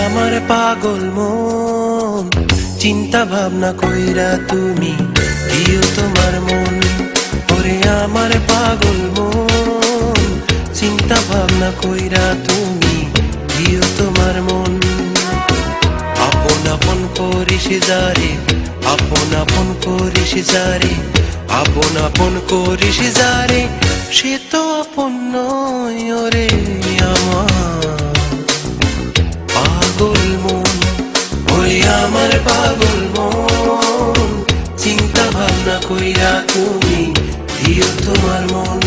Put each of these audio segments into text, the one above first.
আমার পাগল মন, চিন্তা ভাবনা কইরা তুমি দিও তোমার মন। ওরে আমার পাগল মন, চিন্তা ভাবনা কইরা তুমি দিও তোমার মন। আপন আপন করিস যারে, আপন আপন করিস যারে, আপন আপন করিস যারে, সে তো আপন নয়। ওরে আমার পাগল মন, ওরে আমার পাগল মন, চিন্তা ভাবনা কইরা তুমি দিও তোমার মন।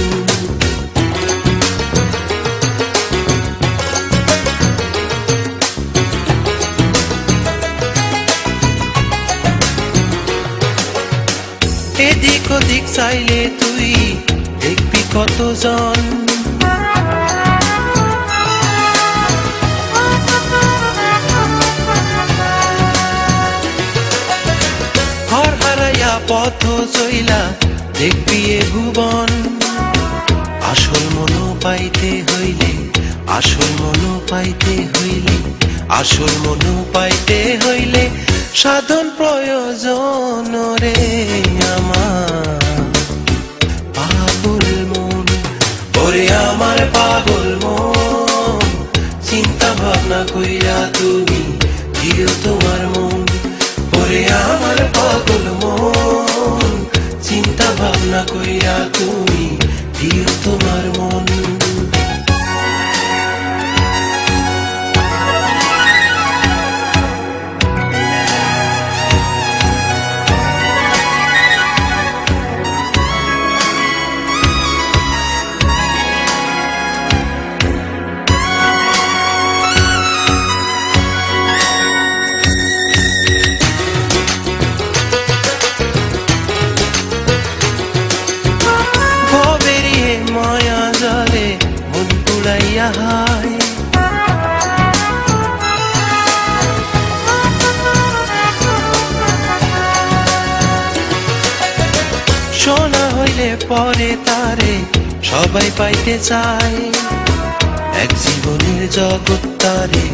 এদিক ওদিক চাইলে তুই দেখবি কতজন, ঘর হারাইয়া পথ চইলা দেখবি এ ভুবন। আসল মনো পাইতে হইলে, আসল মনো পাইতে হইলে, আসল মনো পাইতে হইলে সাধন প্রয়োজন। রে আমার পাগল মন, ওরে আমার পাগল মন, চিন্তা ভাবনা কইরা তুমি দিও তোমার মন। ওরে আমার পাগল মন, চিন্তা ভাবনা কইরা তুমি দিও তোমার মন। মায়া জালে মন পুড়াইয়া হায়, সোনা হইলে পরে তারে সবাই পাইতে চায়। এক জীবনের জগৎ তারে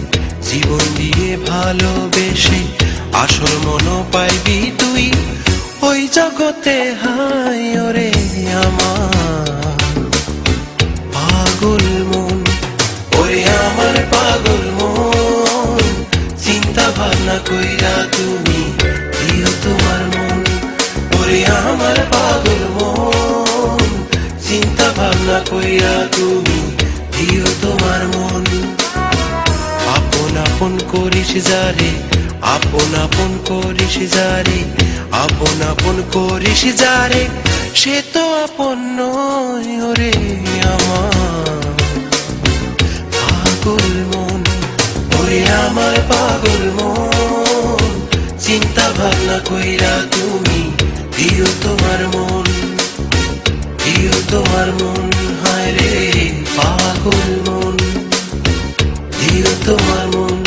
জীবন দিয়ে ভালোবেসে আসল মনো পাইবি তুই ওই জগতে। হায় ওরে আমার পাগল মন, ওরে আমার পাগল মন, চিন্তা ভাবনা কইরা তুমি দিও তোমার মন। ওরে আমার পাগল মন, চিন্তা ভাবনা কইরা তুমি দিও তোমার মন। আপন আপন করিস যারে, আপন আপন করিস যারে, আপন আপন করিস যারে, সে তো আপন নয়। ওরে আমার পাগল মন, ওরে আমার পাগল মন, চিন্তা ভাবনা কইরা তুমি দিও তোমার মন, দিও তোমার মন। হায় রে পাগল মন, দিও তোমার মন।